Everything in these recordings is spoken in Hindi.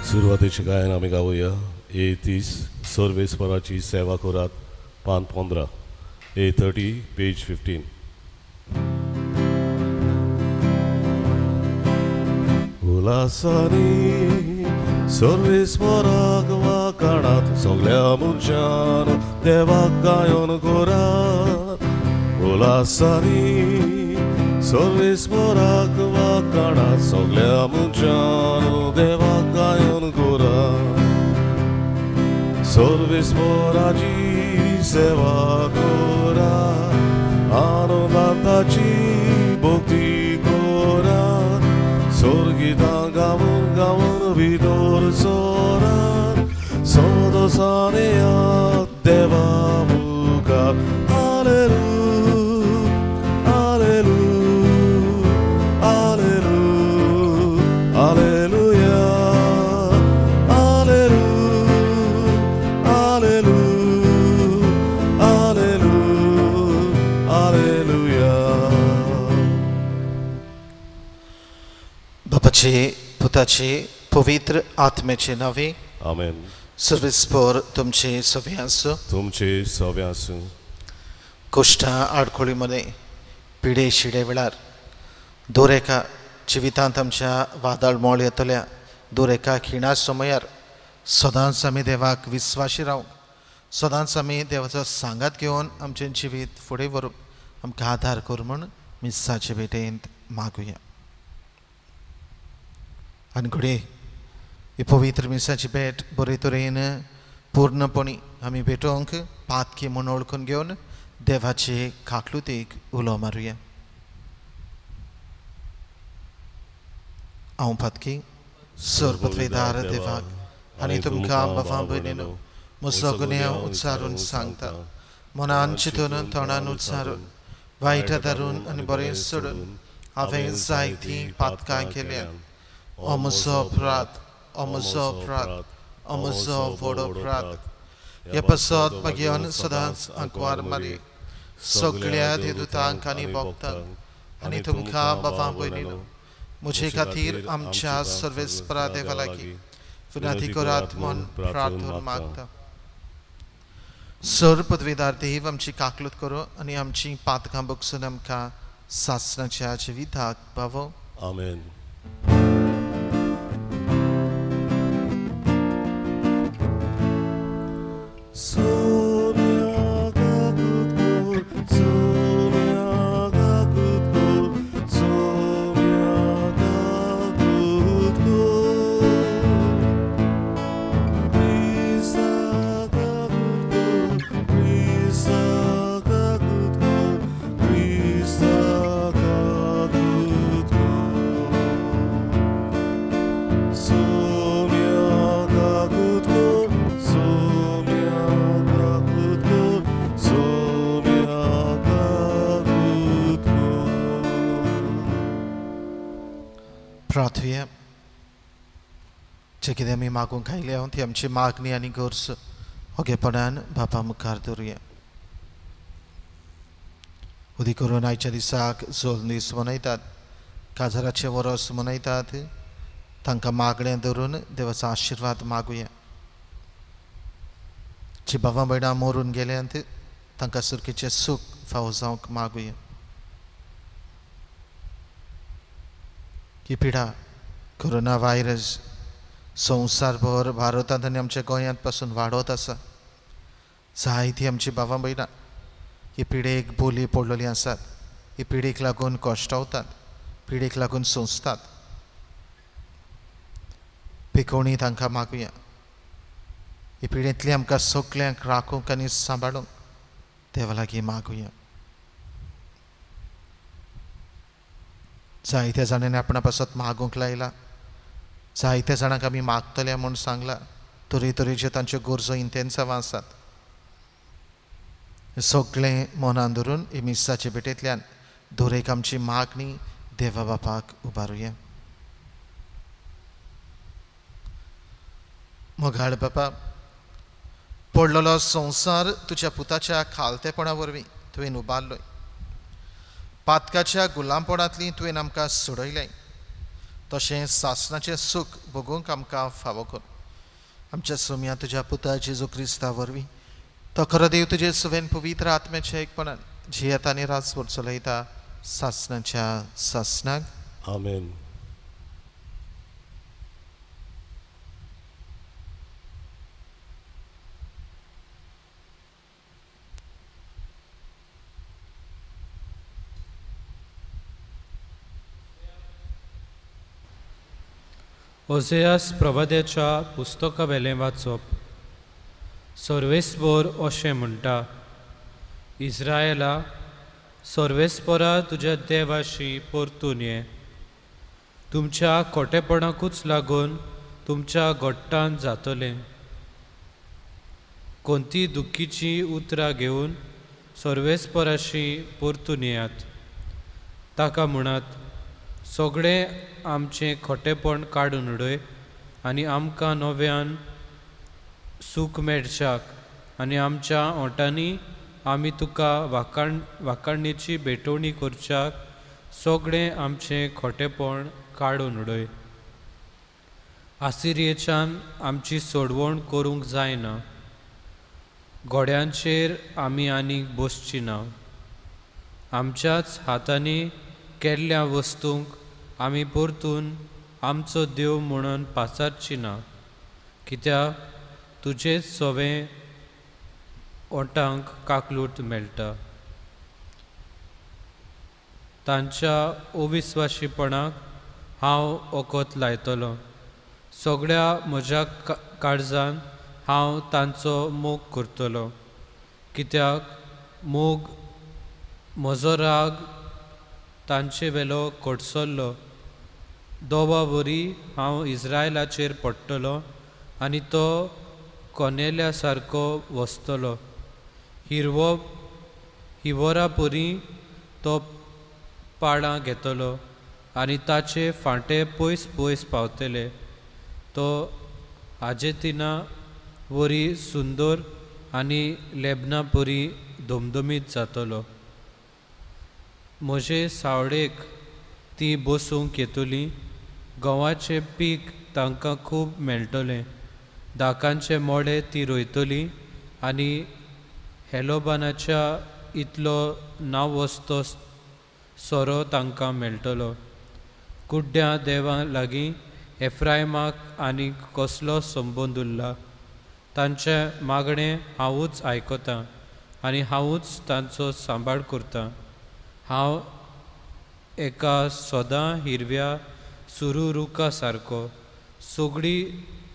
सुरवातीचे गायन आमी गावुया. A30 सर्वेस्पराची सेवा करात पान 15 A30 पेज 15. उल्हासानी सर्वेस्पराक वाखाणात सगळ्या मनशान देवाक गायन करात. उल्हासानी सर्वेस्पराक वाखाणात सगळ्या मनशान देवाक गायन करात. सर्वेस्पराची सेवा करात, आनंदाची भक्ती करात. स्वर्गितां गावून गावून भितर सोरात, सदोसाने यात देवा मुखार. Hallelujah, hallelujah, hallelujah, hallelujah, hallelujah, hallelujah. बापाचे, पुताचे, पवित्र आत्म्याचे नावे. आमेन. सर्वेस्पर तुमचे सवे आसूं. तुमचे सवे आसूं. कुष्ठा आडखोळीमध्ये पिडे शिडे वेळार दोरेका जिवितांत आमच्या वादळ मोळ येतल्या दोरेका खिणा समयार सदांच आमी देवाक विस्वाशी रावंक, सदांच आमी देवाचो सांगात घेवन आमचें जिवीत फुडें व्हरूंक आमकां आदार कर म्हूण मिस्साचे भेटेंत मागुया. आनी घडये ही पवित्र मिसाची भेट बरे तरेन पूर्णपणी आमी भेटोवंक पातकी म्हूण ओळखून घेवन देवाचे काकलुतेक उलो मारुया. हांव पातकी सर्पत्वेदार देवाक आनी तुमकां बाबा भयणीनो म्हजो गुन्यांव उच्चारून सांगता. मनान चिंतून तोंडान उच्चारून वायट धरून आनी बरें सोडून हांवें जायतीं पातकां केल्यात. हो म्हजो अपराध, हो म्हजो अपराध, हो म्हजो व्हड अपराध. हे पासत मागीर सदांच आंकवार मारी सगळ्या देवदूतांक आनी भक्तांक आनी तुमकां बाबा भयणीनो म्हजे खातीर आमच्या सर्वेस्परा देवा लागीं विनंती करात म्हूण प्रार्थना मागता. सर पदवीदार देव आमची काकलूत करो आनी आमची पातकां बगसून आमकां सासणाच्या जिविताक पावो. आमेन. प्रार्थुया. जे कितें आमी मागूंक आयले ती आमची मागणी आनी गरज ओगेपणान बापा मुखार दवरुया. उदी करून आयच्या दिसाक जोल दीस मनयतात, काजाराचे वरस मनयतात. तांकां मागणें धरून देवाचो आशिर्वाद मागुया. जी बाबा भयणां मरून गेल्यांत तांकां सुरकेचें सूख फावो जावंक मागुया. ही पिडा कोरोना व्हायरस संवसारभर भारतांत आनी आमच्या गोंयांत पासून वाडत आसा. जायतीं आमची भावां भयणां ही पिडेक बोली पडलेली आसात. ही पिडेक लागून कश्टावतात, पिडेक लागून सोंसतात. पिकोवणी तांकां मागुया. ही पिडेंतली आमकां सगल्यांक राखूंक आनी सांबाळूंक देवा लागीं मागुया. जायत्या जाणांनी आपणा पासत मागूंक लायला. जायत्या जाणांक आमी मागतले म्हूण सांगला. तरेतरेच्यो तांच्यो गरजो इंतेन्सांव आसात. सगळें मनान धरून ही मिसाचे भेटेंतल्यान दोरेक आमची मागणी देवा बापाक उबारुया. मोगाळ बापा, पडलेलो संवसार तुज्या पुताच्या खालतेपणा वरवीं तुवें उबारलोय. पातकाच्या गुलामपणांतली तुवें आमकां सोडयलें. तशेंच सासणाचें सूख भोगूंक आमकां फावो कर. आमच्या सुम्या तुज्या पुता जेजू क्रिस्ता वरवीं तो खरो देव तुजे सुवेन पवित्र आत्म्याच्या एकपणान जियेता आनी रास चलयता सासणाच्या सासणाक. आमेन. ओसेयास प्रवाद्याच्या पुस्तका वेलें वाचप. सर्वेस्पर अशें म्हणटा, इस्रायेला, सर्वेस्परा तुज्या देवाशी परतून ये. तुमच्या खोटेपणाकूच लागून तुमच्या गोट्टान जातलें. कोणती दुख्खीची उतरां घेवन सर्वेस्पराशी परतून येयात. ताका म्हणात, सगळें आमचें खोटेपण काडून उडय आनी आमकां नव्यान सूख मेळच्याक आनी आमच्या ओंटांनी आमी तुका वाखाणणेची भेटवणी करच्याक सगळें आमचें खोटेपण काडून उडय. आसिरियेच्यान आमची सोडवण करूंक जायना. घोड्यांचेर आमी आनीक बसची ना. आमच्याच हातांनी केल्ल्या वस्तूंक आमी परतून आमचो देव म्हणून पासारची ना. कित्याक तुजेच सोवें ओंटांक काकलूट मेळटा. तांच्या अविस्वाशीपणाक हांव ओकोत लायतलों. सगळ्या म्हज्या काळजान हांव तांचो मोग करतलों. कित्याक म्हजो राग तांचे वेलो कोडसल्लो. दोवा वरी हांव इस्रायलाचेर पडटलों आनी तो कोनेल्या सारको वसतलो. हिवरा परी तो पाळां घेतलो आनी ताचे फांटे पयस पयस पावतले. तो आजेतिना वरी सुंदर आनी लेबना परी धमधमीत जातलो. म्हजे सावळेक ती बसूंक येतली. गंवाचें पीक तांकां खूब मेळटलें. दाकांचे मोडे ती रोयतली आनी हेलोबानाच्या इतलो नावस्तो सोरो तांकां मेळटलो. कुड्ड्या देवा लागीं एफ्रायमाक आनी कसलो संबंद उरला. तांचे मागणें हांवूच आयकतां आनी हांवूच तांचो सांबाळ करतां. हांव एका सोदां हिरव्या सुरुरुका सारको. सगळी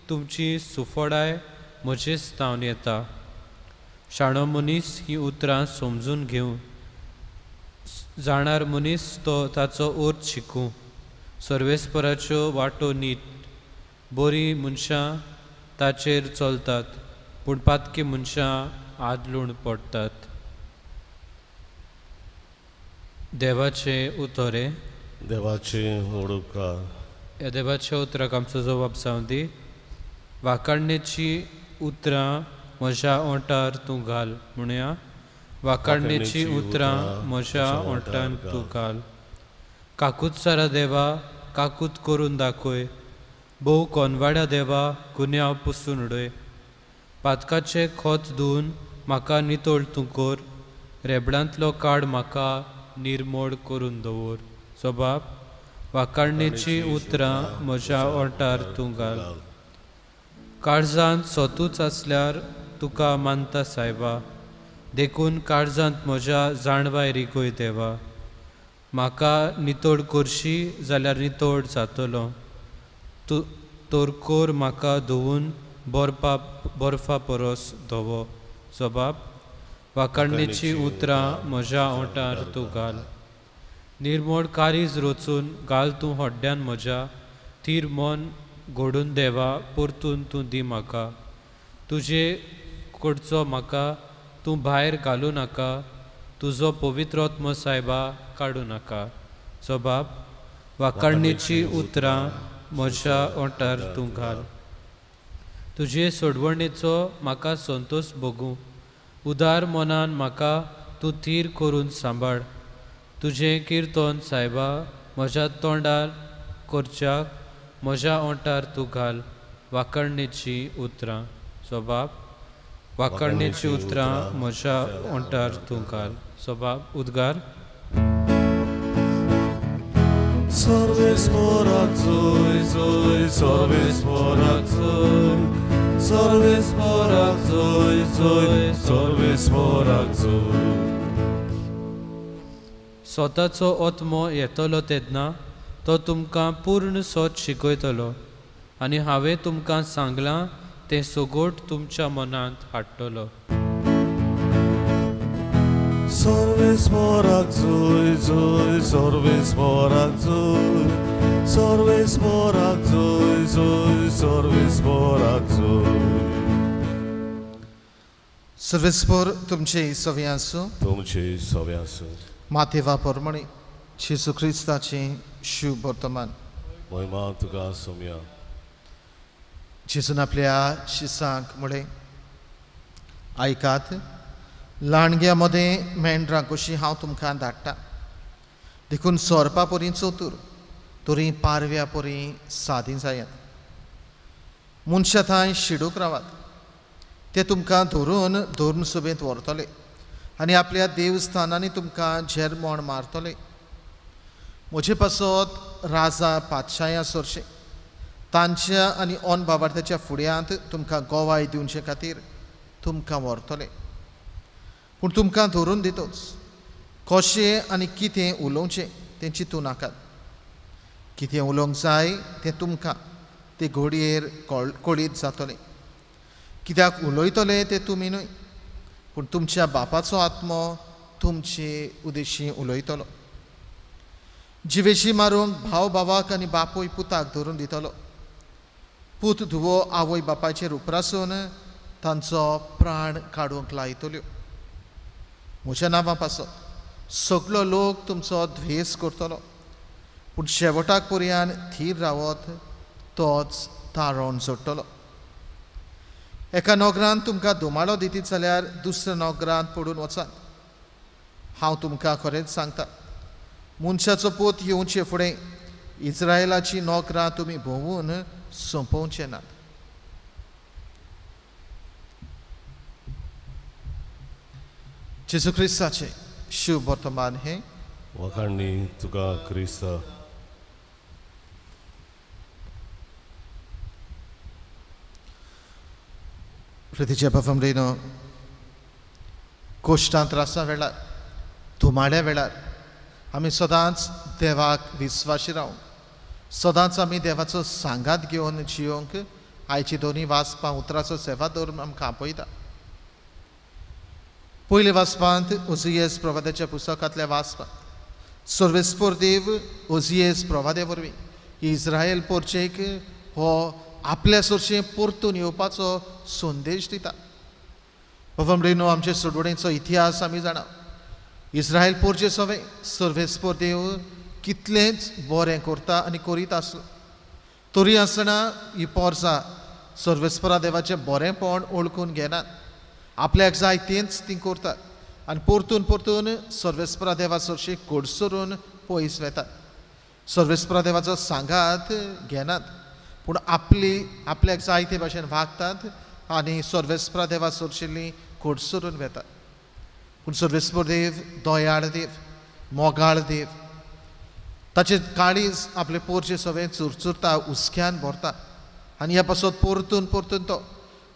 तुमची सुफोडाय म्हजेच तावन येता. शाणो मनीस ही उतरां समजून घेवं. जाणार मनीस तो ताचो अर्थ शिकूं. सर्वेस्पराच्यो वाटो नीट. बरी मनशां ताचेर चलतात पूण पातकी मनशां आदलूण पडटात. देवाचे उतोरे. देवाचे ओडुकार. ह्या देवाच्या उतराक आमचो जबाब जावं दी. वाखाणणेची उतरां म्हज्या ओंठार तूं घाल. म्हणया, वाखाणणेची उतरां म्हज्या ओंठान तूं घाल. काकूत सारा देवा, काकूत करून दाखय. भोव कोनवाड्या देवा, गुन्यांव पुसून उडय. पातकाचे खोत धुवन म्हाका नितळ तूं कर. रेबडांतलो काड म्हाका निर्मोळ करून दवर. जबाब. वाखाणणेची उतरां म्हज्या ओंठार तूं घाल. काळजांत सोतूच आसल्यार तुका मानता सायबा. देखून काळजांत म्हज्या जाणवाय रिगोय देवा. म्हाका नितळ करशी जाल्यार नितळ जातलो. तोरकोर म्हाका धुवून बर्फा परस धवो. जबाब. वाखाणणेची उतरां म्हज्या ओंठार तूं घाल. निर्मोळ कारीज रचून घाल तूं होड्ड्यान म्हज्या. थीर मन घडून देवा, परतून तूं दी म्हाका. तुजे कडचो म्हाका तूं भायर घालूं नाका. तुजो पवित्रोत्म सायबा काडूं नाका. जबाब. वाखाणणेची उतरां म्हज्या ओंठार तूं घाल. तुजे सोडवणेचो म्हाका संतोश भोगूं. उदार मनान म्हाका तूं थीर करून सांबाळ. तुजें किर्तन सायबा म्हज्या तोंडार करच्याक म्हज्या ओंठार तूं घाल वाकणणेची उतरां. स्वभाव वाकणणेची उतरां म्हज्या ओंठार तूं घाल. स्वभाव उद्गार. Sorves morak zoy, zoy, sorves morak zoy, sorves morak zoy, zoy, sorves morak zoy. स्वताचो ओत्मो येतलो तेन्ना तो तुमकां पूर्ण सोत शिकयतलो आनी हांवें तुमकां सांगलां तें सोगोट तुमच्या मनांत हाडटलो. Sorves morak zoy, zoy, sorves morak zoy, sorves morak zoy, zoy, sorves morak zoy. सर्वेस्पोर तुमचे सव्यांसो तुमचे सव्यांसो माथेवा पोरमणी जेसू क्रिस्ताचे शुभ वर्तमान. महिमा तुका सोम्या. जेसून आपल्या शिसांक म्हळे आयकात लाणग्या मदें मेंढरां कशी हांव तुमकां धाडटां. देखून सोरपा परी चतूर तोरी पारव्या परी सादी जायात. मनशां थंय शिडूक रावात. ते तुमकां धरून सुबेंत व्हरतले आनी आपल्या देवस्थानांनी तुमकां झेरमोण मारतले. म्हजे पासत राजा पातशाया सोरशे तांच्या आनी ओन बाबार्थाच्या फुड्यांत तुमकां गोवाय दिवचे खातीर तुमकां व्हरतले. पूण तुमकां धरून दितोच कशें आनी कितें उलोवचें तें चिंतूं नाकात. कितें उलोवंक जाय तें तुमकां ते घडयेर कळीत जातलें. कित्याक उलयतले तें तुमी न्हय पूण तुमच्या बापाचो आत्मो तुमचे उदेशी उलयतलो. जिवेशी मारूंक भाव भावाक आनी बापूय पुताक धरून दितलो. पूत धुवो आवय बापायचेर उपरासून तांचो प्राण काडूंक लायतल्यो. म्हज्या नांवा पासत सगळो लोक तुमचो द्वेस करतलो पूण शेवटाक पर्यान थीर रावत तोच तारण जोडटलो. एका नोकरान तुमकां धुमाळो दितीत जाल्यार दुसऱ्या नोकरांत पडून वचात. हांव तुमकां खरेंच सांगतां मनशाचो पूत येवचे फुडें इस्रायलाची नोकरां तुमी भोंवून सोंपोवचे नात. जेसू क्रिस्ताचे शुभ वर्तमान हे वखाणी तुका क्रिस्ता. प्रितीचे बाफमरीनो कोश्टां त्रासा वेळार धुमाड्या वेळार आमी सदांच देवाक विस्वाशी रावून सदांच आमी देवाचो सांगात घेवन जियोंक आयची दोनी वाचपां उतराचो सेवा दवरून आमकां आपयता. पयल्या वाचपांत ओजियेस प्रवाद्याच्या पुस्तकांतल्या वाचपांत सर्वेस्पोर देव ओजियेस प्रवादे वरवीं इस्रायल पोरचेक हो आपल्या सोरशें परतून येवपाचो संदेश दिता. बाफमरीनो आमचे सुडवणेचो इतिहास आमी जाणा. इस्रायल पोरचे सवे सर्वेस्पोर देव कितलेंच बरें करता आनी करीत आसलो. तरी आसतना ही पोरसां सर्वेस्परा देवाचें बरेंपण ओळखून घेनात. आपल्याक जाय तेंच ती करतात आनी परतून परतून सर्वेस्परा देवा सोरशी कोडसरून पयस वेतात. सर्वेस्परा देवाचो सांगात घेनात पूण आपल्याक जाय ते भाशेन वागतात आनी सर्वेस्परा देवा सोरशिल्लीं कोडसरून वेतात. पूण सर्वेस्पर देव दोयाळ देव मोगाळ देव ताचे काळीज आपले पोरचे सगळे चुरचुरता उस्क्यान भरता आनी ह्या पासत परतून परतून तो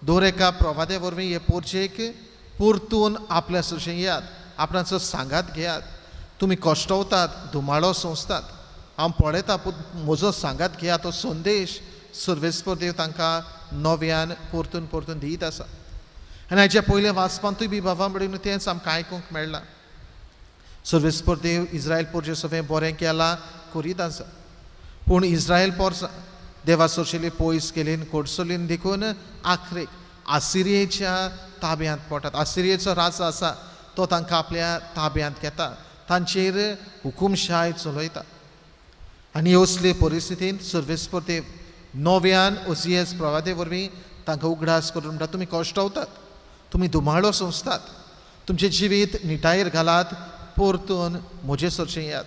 दर एका प्रवादे वरवीं हे पोरचेक परतून आपल्या सुशें येयात. आपणाचो सांगात घेयात. तुमी कश्टवतात धुमाळो सोंसतात हांव पळयता पूण म्हजो सांगात घेयात तो संदेश सर्वेस्पर देव तांकां नव्यान परतून परतून दीत आसा. आनी हाच्या पयल्या वाचपांतूय बी बाबा म्हणून तेंच आमकां आयकूंक मेळ्ळां. सर्वेस्पर देव इस्रायल पोरचें सगळें बरें केलां करीत आसा पूण इस्रायल पोरसां देवा सोरशिल्लीं पयस केलीन कोडसुलीन देखून आखरेक आसिरियेच्या ताब्यांत पडटात. आसिरियेचो राजा आसा तो तांकां आपल्या ताब्यांत घेता. तांचेर हुकुमशाय चलयता. आनी असले परिस्थितींत सर्वेस्पर देव नव्यान ओजियेस प्रवादे वरवीं तांकां उगडास करून म्हणटा तुमी कश्टवतात तुमी धुमाळो सोंसतात तुमचें जिवीत निटायेर घालात परतून म्हजे सोरशें येयात.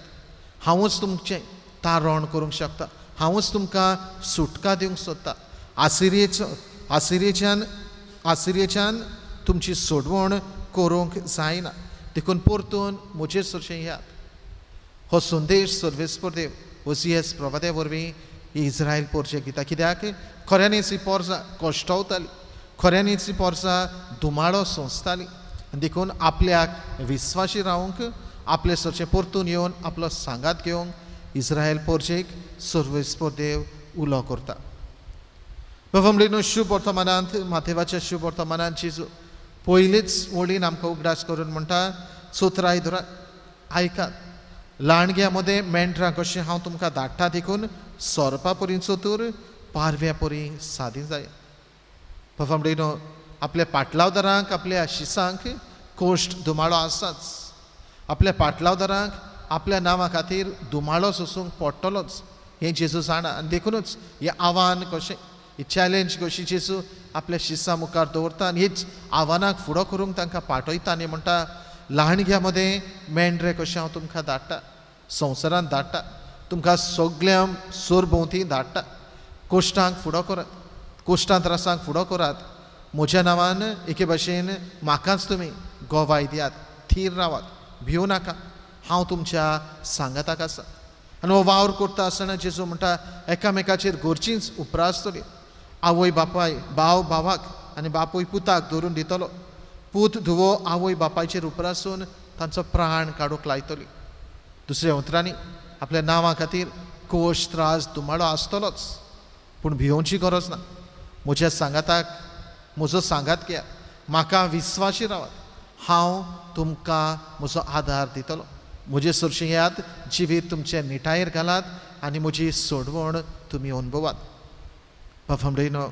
हांवूच तुमचें तारण करूंक शकता. हांवूच तुमकां सुटका दिवंक सोदता. आसिरियेच्यान तुमची सोडवण करूंक जायना. देखून परतून म्हजेर सरचें याद. हो संदेश सर्वेस्पर देव ओसीएस प्रभादे वरवीं इस्रायल पोरचे गिता. कित्याक खऱ्यांनीच ही पोरसां कश्टावताली, खऱ्यांनीच ही पोरसां दुमाळो सोंसताली. देखून आपल्याक विस्वाशी रावंक आपले सरचे परतून येवन आपलो सांगात घेवंक इस्रायल पोरचेक सर्वेस्पर देव उलो करता. बाबा शुभ वर्तमानांत माथेवाच्या शुभ वर्तमानांत जेजू पयलीच वळीन आमकां उगडास करून म्हणटा, चोत्राय धरा आयकात, ल्हाणग्या मदें मेंढरां कशें हांव तुमकां धाडटा, देखून सोरपा परी चतूर पारव्या परी सादी जाय. बाबा आपल्या पाटलावदारांक आपल्या शिसांक कोश्ट दुमाळो आसाच. आपल्या पाटलावदारांक आपल्या नांवा खातीर दुमाळो सोसूंक पडटलोच हें जेजू जाणा. आनी देखूनच हें आव्हान कशें, ही चॅलेंज कशी जेजू आपल्या शिसां मुखार दवरता आनी हीच आव्हानाक फुडो करूंक तांकां पाठयता आनी म्हणटा, ल्हाणग्या मदें मेंढरे कशें हांव तुमकां धाडटा, संवसारांत धाडटा, तुमकां सगळ्या सोर भोंवती धाडटा. कोश्टांक फुडो करात, कोश्टां त्रासांक फुडो करात. म्हज्या नांवान एके भाशेन म्हाकाच तुमी गोवाय दियात, थीर रावात, भिवू नाका, हांव तुमच्या सांगाताक आसा. आनी हो वावर करता आसतना जेजू म्हणटा, एकामेकाचेर घरचींच उपरां आसतलीं. आवय बापाय भाव भावाक आनी बापूय पुताक धरून दितलो. पूत धुवो आवय बापायचेर उपरासून तांचो प्राण काडूंक लायतली. दुसऱ्या उतरांनी आपल्या नांवा खातीर कोश त्रास दुमाळो आसतलोच, पूण भिवोवची गरज ना. म्हज्या सांगाताक म्हजो सांगात घेयात, म्हाका विस्वाशी रावात, हांव तुमकां म्हजो आदार दितलो. म्हजे सरचें याद जिवीत तुमचे निटायेर घालात आनी म्हजी सोडवण तुमी अनुभवात. बाबा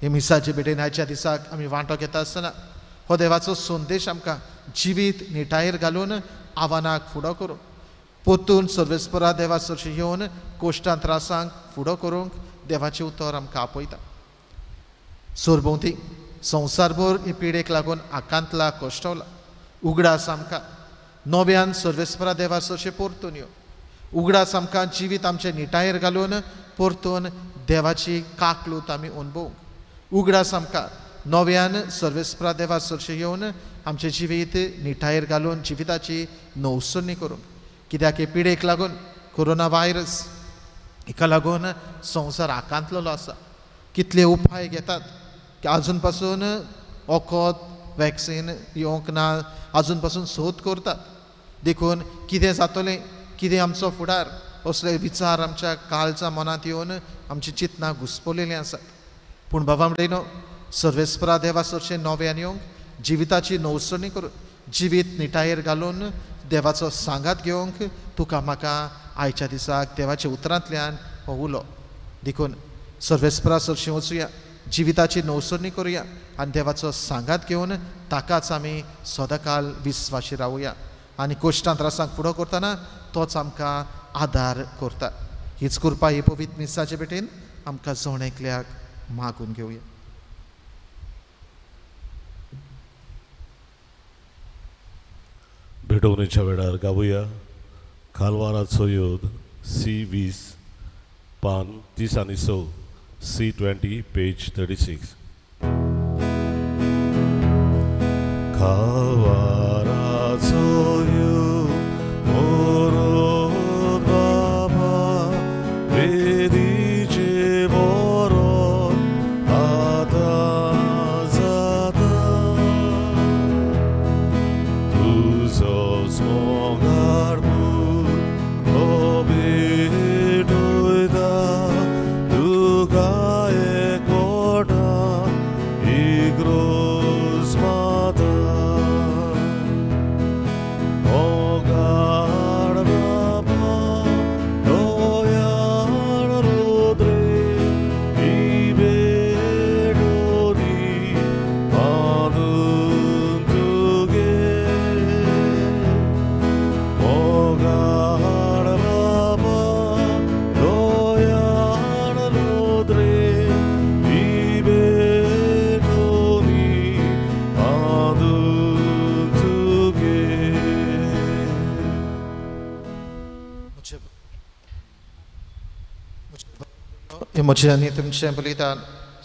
हे मिसाचे बेटेन आयच्या दिसाक आमी वांटो घेता आसतना हो देवाचो संदेश आमकां जिवीत निटायेर घालून आव्हानाक फुडो करूंक, पोतून सर्वेस्परा देवा सरचें येवन कोश्टां त्रासांक फुडो करूंक देवाचें उतर आमकां आपयता. सोरभोंवती संवसारभर हे पिडेक लागून आकांतला, कश्टावला. उगडास आमकां नव्यान सर्वेस्परा देवा सरचें परतून यो. उगडास आमकां जिवीत आमचें निटायेर घालून परतून देवाची काकलूत आमी अनुभवूंक. उगडास आमकां नव्यान सर्वेस्परा देवा सरचें येवन आमचें जिवीत निटायेर घालून जिविताची नवसणी करूंक. कित्याक हे पिडेक लागून कोरोना वायरस हेका लागून संवसार आकांतलेलो आसा. कितले उपाय घेतात की आजून पासून वखद वॅक्सीन येवंक ना, आजून पासून सोद करतात. देखून कितें जातलें, कितें आमचो फुडार, असले विचार आमच्या काळच्या मनांत येवन आमची चिंतनां घुस्पलेलीं आसात. पूण बाबा म्हणटा सर्वेस्परा देवा सरचें नव्यान येवंक, जिविताची नवसणी करून जिवीत निटायेर घालून देवाचो सांगात घेवंक तुका म्हाका आयच्या दिसाक देवाच्या उतरांतल्यान हो उलो. देखून सर्वेस्परा सरचें वचुया, जिविताची नवसणी करुया आनी देवाचो सांगात घेवन ताकाच आमी सदांकाल विस्वाशी रावुया. आनी कोश्टां त्रासांक फुडो करतना तोच आमकां आदार करता. हीच कृपा ही पवित्र मिसाचे भेटेन आमकां जवण मागून घेवया. भेटवणेच्या वेळार गावुया खालवाराचो योद C20 पान 30 आनी 6 C20 पेज 36. खालवाराचो योद मोरो बाबा वेदीचे बरो आदार जाता. तुजोच मोगार Oh हे म्हजें आनी तुमचें बलिदान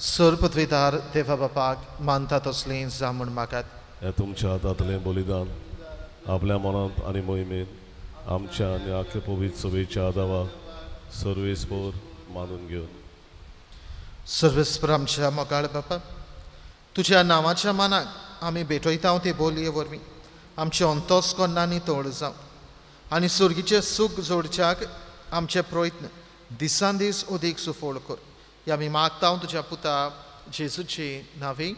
सर्पद्वेदार देवा बापाक मानता तसलें जामून मागात. हें तुमच्या हातांतलें बलिदान आपल्या मनांत आनी मोहिमेंत आमच्या आनी आख्या पवित्र सभेच्या आदावाक सर्वेस्पर मानून घेवन. सर्वेस्पर आमच्या मोगाळ बापा, तुज्या नांवाच्या मानाक आमी भेटयता ते बोलये वरवीं आमचे अंतोस कोन्नांनी तोड जावं आनी सुर्गीचें सूख जोडच्याक आमचे प्रयत्न दिसान दीस उदीक सुफोळ कर. हे आमी मागता तुज्या पुता जेजूचे नांवे.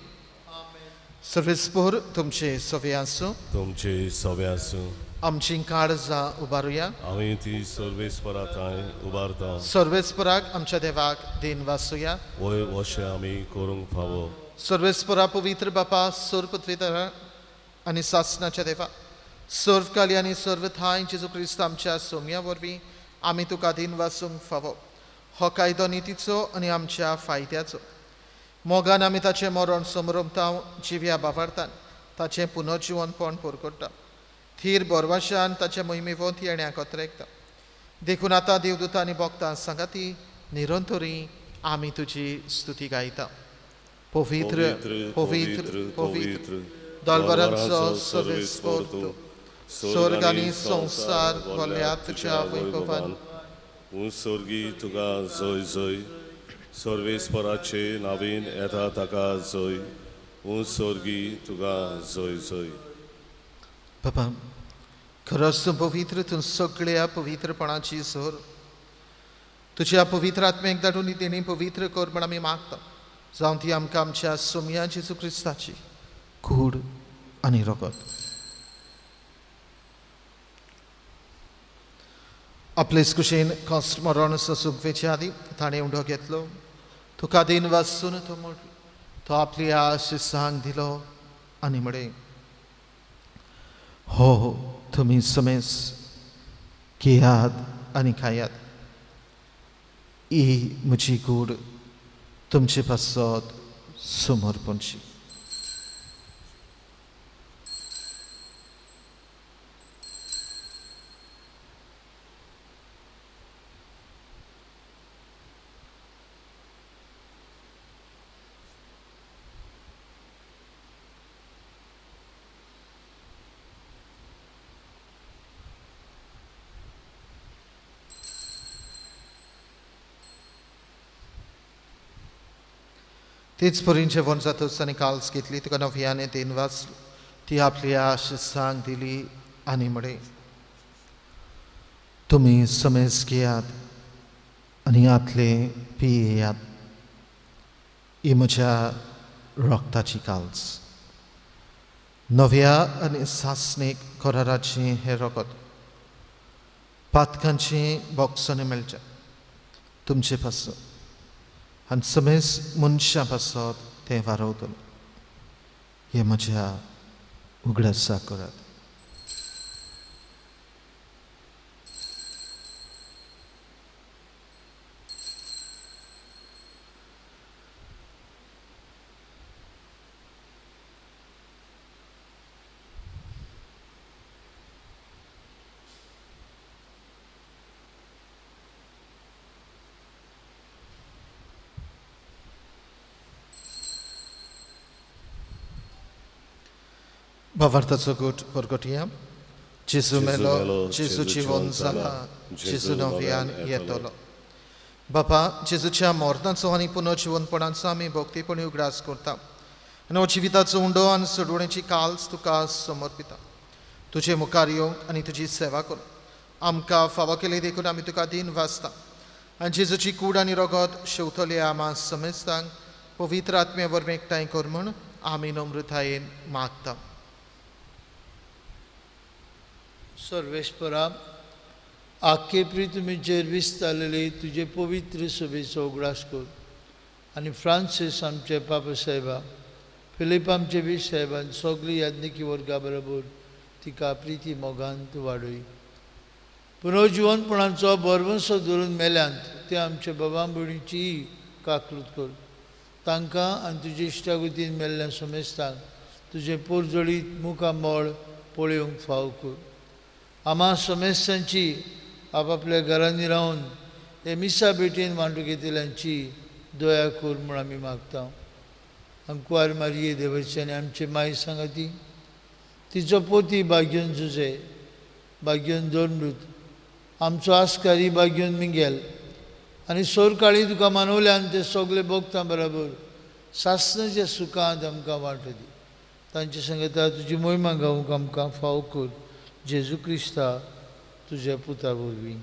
सर्वेस्पर तुमचे सवे आसूं. तुमचे सवे आसूं. आमचीं काळजां उबारुया. आमी ती सर्वेस्परा थंय उबारता. सर्वेस्पराक आमच्या देवाक देन वासुया. वयर अशें आमी करूंक फावो. सर्वेस्परा पवित्र बापा सर्पद्वेदारा आनी सासणाच्या देवा, सर्वकाली आनी सर्व थाय जेजू क्रिस्त आमच्या सोम्या वरवीं आमी तुका दिन वासूंक फावो. हो कायदो नितीचो आनी आमच्या फायद्याचो. मोगान आमी ताचें मरण समरमता जिव्या बावार्थान ताचें पुनर्जिवनपण परकडटा. थीर बोरवाशान ताच्या मोहिमेवंत येण्याक कोत्रेकता. देखून आतां देवदूतां आनी भक्तां सांगाती निरंतरी आमी तुजी स्तुती गायता. पवित्र पवित्र पवित्र दलबरांचो सर्वेस्पर तूं, स्वर्ग आनी संवसार भल्या तुज्या वैभवान. सर्गी तुका जय जय. सर्वेस्पराचे नांवेन येता ताका जय. सर्गी तुका जय जय. बाबा, खरोच तूं पवित्र, तूं सगळ्या पवित्रपणाची सोर. तुज्या पवित्र आत्मेक धाडून तेणी पवित्र कर म्हण आमी मागता. जावं ती आमकां आमच्या सोम्या जेजू क्रिस्ताची कूड आनी रगत. आपलेच कुशेन कॉस्ट मरण सुकवेच्या आदी ताणें उंडो घेतलो. तुका दिन वाचून तो म्हण तो आपल्या शिसांक दिलो आनी म्हळें, हो तुमी समेस घेयात आनी खायात. ही म्हजी कूड तुमचे पासत समर्पणची. तेच परीन जेवण जातच आनी काल्स घेतली तुका नव्याने देन वाचली. ती आपल्या शिसांक दिली आनी म्हळें, तुमी समेस घेयात आनी आतले पियेयात. ही म्हज्या रक्ताची काल्स. नव्या आनी सासणेक कराराचें हें रगत पातकांचें बोगसोन मेळचें तुमचे पासत आनी समेस मनशां पासत तें वारवतलो. हें म्हज्या उगडासा करात. Bawartaco gut porgotia. Jesu melo, Jesu ciwon zala, Jesu nowian jedolo. Bapa, Jezuच्या मरणाचो आनी पुनर्जीवनपणाचो आमी भक्तीपणी उगडास करता. आनी जिविताचो उंडो आनी सोडवणेची काल्स तुका समर्पिता. तुजे मुखार येवंक आनी तुजी सेवा कर. आमकां फावो केले देखून आमी तुका दिन वाचता. आनी जेजूची कूड आनी रगत शेवतले आमा समेस्तांक पवित्र आत्मे वरवीं एकठांय कर म्हूण आमी नम्रतायेन मागता. सर्वेस्परा, आख्खे प्रितमेचेर विस्तारलेले तुजे पवित्र सभेचो उगडास कर. आनी फ्रांसीस आमचे पाप साहेबा, फिलीप आमचे वीस साहेबान सगळी याज्ञिकी वर्गा बरोबर तिका प्रिती मोगान तूं वाडय. पुनर्जीवनपणाचो बरवंसो धरून मेल्यांत ते आमच्या बाबा भयणीची काकूट कर. तांकां आनी तुजे इश्टागतीन मेल्ल्या समेस्तांक तुजे पोरजोळीत मुखामोळ पळोवंक फाव कर. आमा समेस्तांची आपापल्या घरांनी रावन हे मिसा बेटीन वांटू घेतिल्यांची दया कर म्हूण आमी मागता. अंकुवार मारये देवाची आनी आमचे माय सांगाती, तिचो पोती भाग्योन जुजे, भाग्योन दोंडूत, आमचो आस्कारी भाग्योन मिंगेल आनी सोर काळी तुका मानवल्यान ते सगळे भोगतां बरोबर सासणाच्या सुखांत आमकां वांटो दी. तांचे सांगता तुजी मोहिमा गावूंक आमकां फाव कर, जेजू क्रिस्ता तुज्या पुता वरवीं.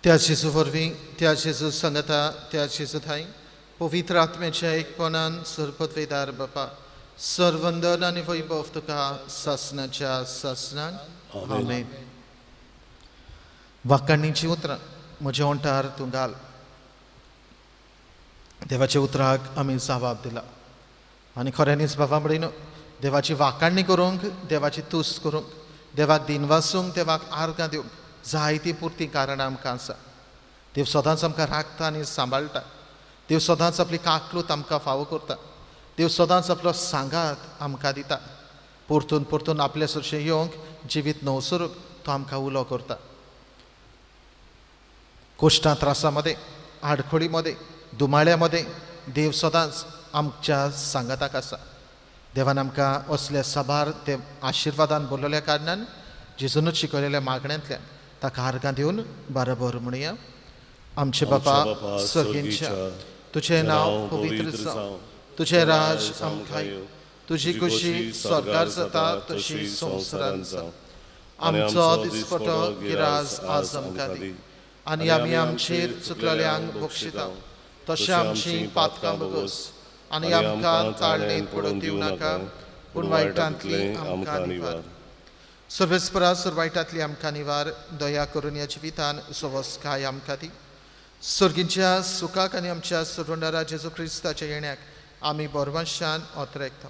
त्या जेजू वरवीं, त्या जेजू संगता, त्या जेजू थंय पवित्र आत्म्याच्या एकपणान सर्पत्वेदार बापा, सर्वंदन आनी वैभव तुका सासणाच्या सासणाक. आमेन. वाकाणणीची उतरां म्हज्या ओंठार तूं घाल. देवाच्या उतराक आमी जबाब दिला आनी खऱ्यांनीच बाबा म्हणून देवाची वाकाणणी करूंक, देवाची तुस्त करूंक, देवाक दिन वासूंक, देवाक आर्गां दिवंक जायती पुर्ती कारणां आमकां आसा. देव सदांच आमकां राखता आनी सांबाळटा. देव सदांच आपली काकलूत आमकां फावो करता. देव सदांच आपलो सांगात आमकां दिता. परतून परतून आपले सरशें येवंक जिवीत नवसरूंक तो आमकां उलो करता. कोश्टां त्रासामध्ये, आडखळीमध्ये, दुमाळ्यामध्ये देव सदांच आमच्या सांगाताक आसा. देवान आमकां असल्या सबार ते आशिर्वादान बोललेल्या कारणान जेजूनच शिकयलेल्या मागण्यांतल्यान ताका आर्गां दिवन बरोबर म्हणुया. आमचे बापा सर्गींच्या, तुझें नांव पवित्र जावं, तुझें राज आमकां येवं, तुजी कुशी स्वर्गार जाता तशी संवसारांत जावं. आमचो दिसपटो गिराज आज आमकां दी आनी आमी आमचेर चुकलेल्यांक बक्षिता तशें आमचीं पातकां बगोस आनी आमकां ताळणेंत पडूंक दिवं नाका, पूण वायटांतली आमकां निवार. सर्वेस्परा सुरवायटांतली आमकां निवार. दया करून ह्या जिवितान सवस्काय आमकां दी. सर्गींच्या सुखाक आनी आमच्या सुरवंडारा जेजू क्रिस्ताच्या येण्याक आमी बोरमाशान ओतरेकता.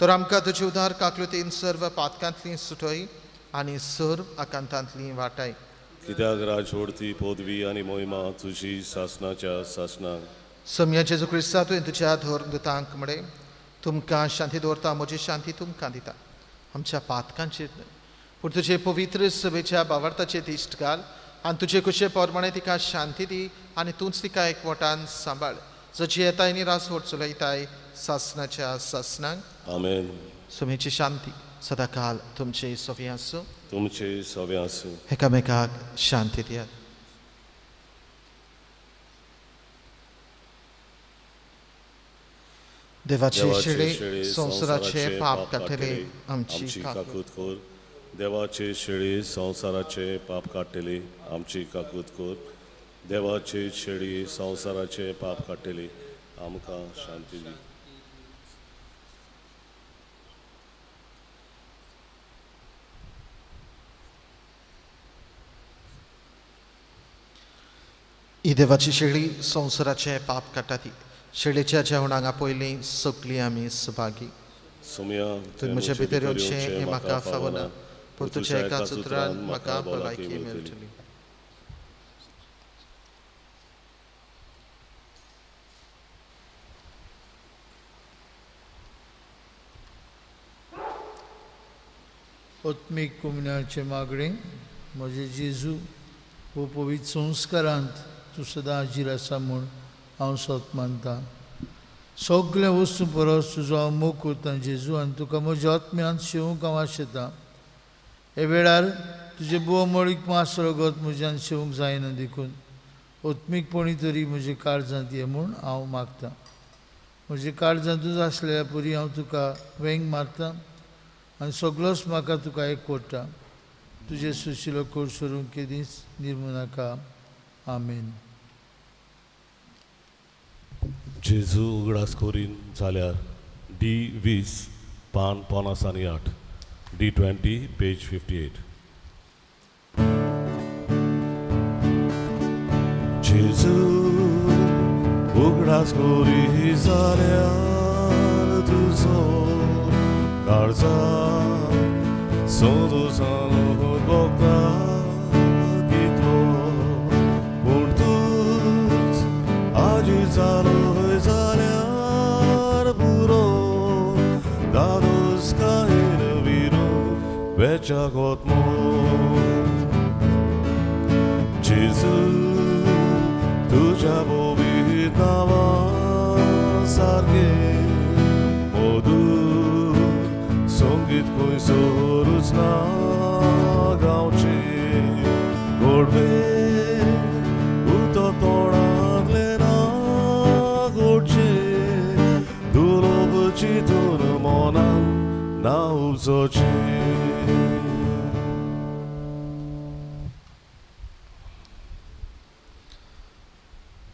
तर आमकां तुजे उदार काकलुतीन सर्व पातकांतली सुटय आनी सर्व आकांतांतली वाटाय. कित्याक राजवडती पदवी आनी मोहिमा तुजी सासणाच्या सासणाक. सम्या जेजू क्रिस्ता तुवें तुज्या धोरणदुतांक म्हणे तुमकां शांती दवरता, म्हजी शांती तुमकां दिता. आमच्या पातकांचेर न्हय पूण तुजे पवित्र सभेच्या भावार्थाचे दिश्ट घाल आनी तुजे कुशे पोरमाणे तिका शांती दी आनी तूंच तिका एकवटान सांबाळ. जची येताय नी रास वट चलयताय सासणाच्या सासणाक. आमेन. सुमेची शांती सदाकाल तुमचे सोवी आसूं. तुमचे सवे आसूं. एकामेकाक शांती दियात. देवाचे शिळे संवसाराचे पाप काडटले आमची काकूत कोर. देवाचे शेळी संवसाराचे पाप काडटले आमची काकूत कोर. देवाचे शेळी संवसाराचे पाप काडटले आमकां शांती दी. ही देवाची शेळी संवसाराचे पाप काडटा ती. शेळेच्या जेवणाक पयलीं सगळीं आमी सुभागी. सोम्या तुवें म्हजे भितर येवचें हें म्हाका फावना, पूण तुज्या एकाच उतरान म्हाका भलायकी मेळटली. आत्मीक कुमण्याचे मागणे म्हजे जेजू हो पवित्र संस्कारांत तूं सदां हाजीर आसा म्हूण हांव सत मानतां. सगळे वस्तू परस तुजो हांव मोग करतां जेजू आनी तुका म्हज्या आत्म्यान शेवूंक हांव आशेतां. हे वेळार तुजे बुवा मळीक मास रगत म्हज्यान शेवूंक जायना देखून आत्मीकपणी तरी म्हजे काळजांत ये म्हूण हांव मागतां. म्हजे काळजांतूच आसलेल्या परी हांव तुका वेंग मारतां आनी सगळोच म्हाका तुका एकवटा. तुजे सुशिलो कोड सोडूंक केदींच निर्मू नाका. आमेन. जेजू उगडास कोरीन जाल्यार D20 पान 58, D20 पेज 58. जेजू उगडास कोरी जाल्यार तुजो काळजा सोदू जालो भोगता कितलो पूण तूच आजी जालो जाल्यार पुरो बेचागोत मो जेजू तुझ्या बोबीत नावा सारखे मोदू संगीत कोई सोरूच ना गावचे गोडवे उतो तोडागले ना गोडचे दुलोबची तुन मोनान ना उपजोचे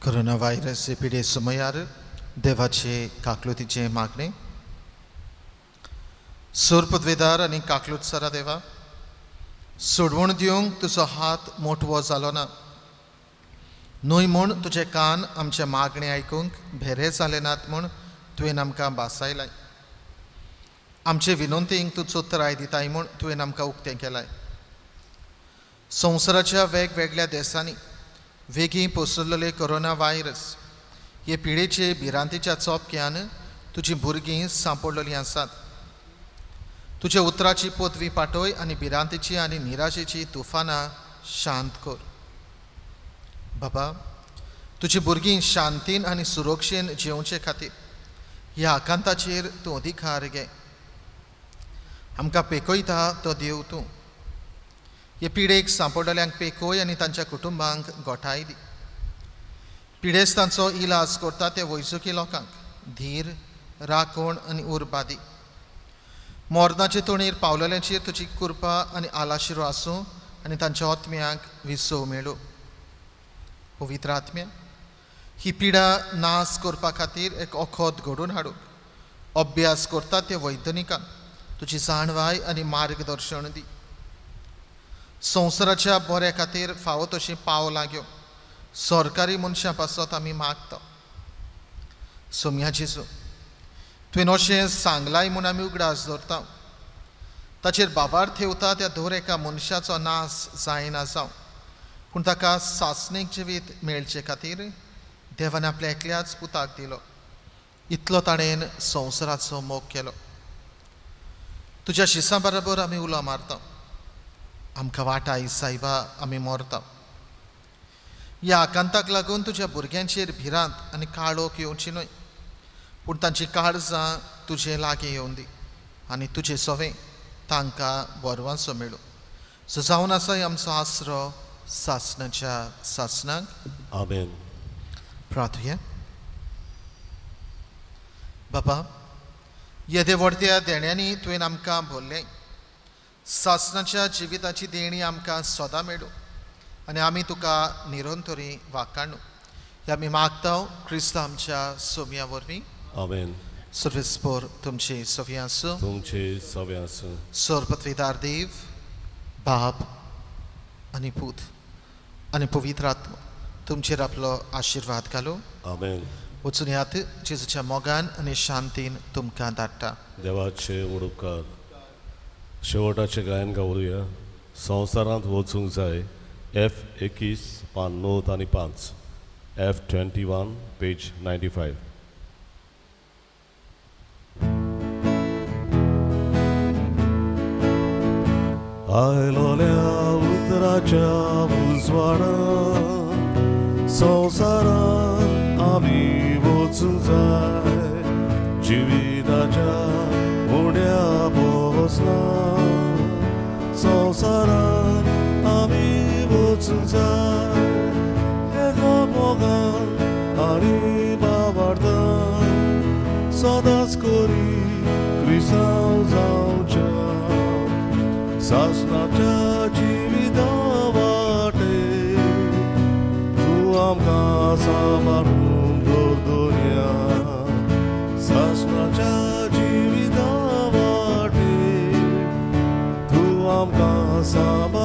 कोरोना व्हायरस पिडे समयार देवाचे काकलुतीचे मागणे सोरपदवेदार आनी काकलुतसरा देवा सोडवण दिवंक तुजो हात मोठवो जालो ना न्हय म्हूण तुजे कान आमचे मागणे आयकूंक भेरे जाले नात म्हूण तुवें आमकां बासायलाय आमचे विनंतेक तूं चोत्राय दिताय म्हूण तुवें आमकां उक्तें केलाय संवसाराच्या वेगवेगळ्या देशांनी वेगीं पसरलेले कोरोना व्हायरस हे पिडेचे भिरांतीच्या चोपक्यान तुजीं भुरगीं सांपडलेलीं आसात तुजे उतराची पोतवी पाटोय आनी भिरांतीची आनी निराशेची तुफानां शांत कर बाबा तुजी भुरगीं शांतीन आनी सुरक्षेन जिवचे खातीर ह्या आकांताचेर तूं अधिकार घे आमकां पेकयता तो देव तूं हे पिडेक सांपडलेल्यांक पेकोय आनी तांच्या कुटुंबांक गोठाय दी पिडेस्तांचो इलाज करता ते वैजकी लोकांक धीर राखण आनी उर्बा दी मोर्नाचे तोणेर पावलेल्यांचेर तुजी कृपा आनी आलाशिरो आसूं आनी तांच्या आत्म्यांक विसव मेळो पवित्र आत्म्या ही पिडा नाश करपा खातीर एक ओखोद घडोवन हाडूंक अभ्यास करतात ते वैज्ञानिकांक तुजी जाणवाय आनी मार्गदर्शन दी संवसाराच्या बऱ्या खातीर फावो तशीं पावलां घेवंक सरकारी मनशां पासत आमी मागता सोम्या जेजू तुवें अशें सांगलाय म्हूण आमी उगडास धरता ताचेर बाबार ठेवता त्या दर एका मनशाचो नाश जायना जावं पूण ताका सासणीक जिवीत मेळचे खातीर देवान आपल्या एकल्याच पुताक दिलो इतलो ताणेन संवसाराचो मोग केलो तुज्या शिसां बरोबर आमी उलो मारता आमकां वाटाय सायबा आमी मोरता ह्या आकांताक लागून तुज्या भुरग्यांचेर भिरांत आनी काळोख येवची न्हय पूण तांची काळजां तुजे लागीं येवन दी आनी तुजें सवें तांकां बरवांचो मेळो सो जावन आसा आमचो आसरो सासणाच्या सासणाक आमेन प्रार्थुया बाबा येदे व्हडत्या देण्यांनी तुवें आमकां भरलें सासणाच्या जिविताची देणी आमकां सदां मेळो आनी आमी तुका निरंतरी वाखाणू हे आमी मागता क्रिस्त आमच्या सोम्या वरवीं आमेन सर्वेस्पोर तुमचे सव्य आसूं तुमचे सवे आसूं सर्वपत्वेदार देव बाप आनी पूत आनी पवित्र आत्मा तुमचेर आपलो आशिर्वाद घालो आमेन वचून येयात जेजूच्या मोगान आनी शांतीन तुमकां धाडटा देवाचे उडोवकार शेवटाचे गायन गावया संवसारांत वचूंक जाय F21 पान 9 आनी 5 F21 पेज 95 आयलोल्या उतराच्या उजवाडांत संवसारांत आमी वचूंक जाय जिविताच्या उड्या बसना संवसारांत आमी वचूंक जाय एका मोगान आनी बाबार्थान सदांच करी क्रिस्तांव जावच्या सासणाच्या जिविता वाटेर तूं आमकां सांबाळून दवरया सासणाच्या जिविता वाटेर तूं आमकां सांबाळ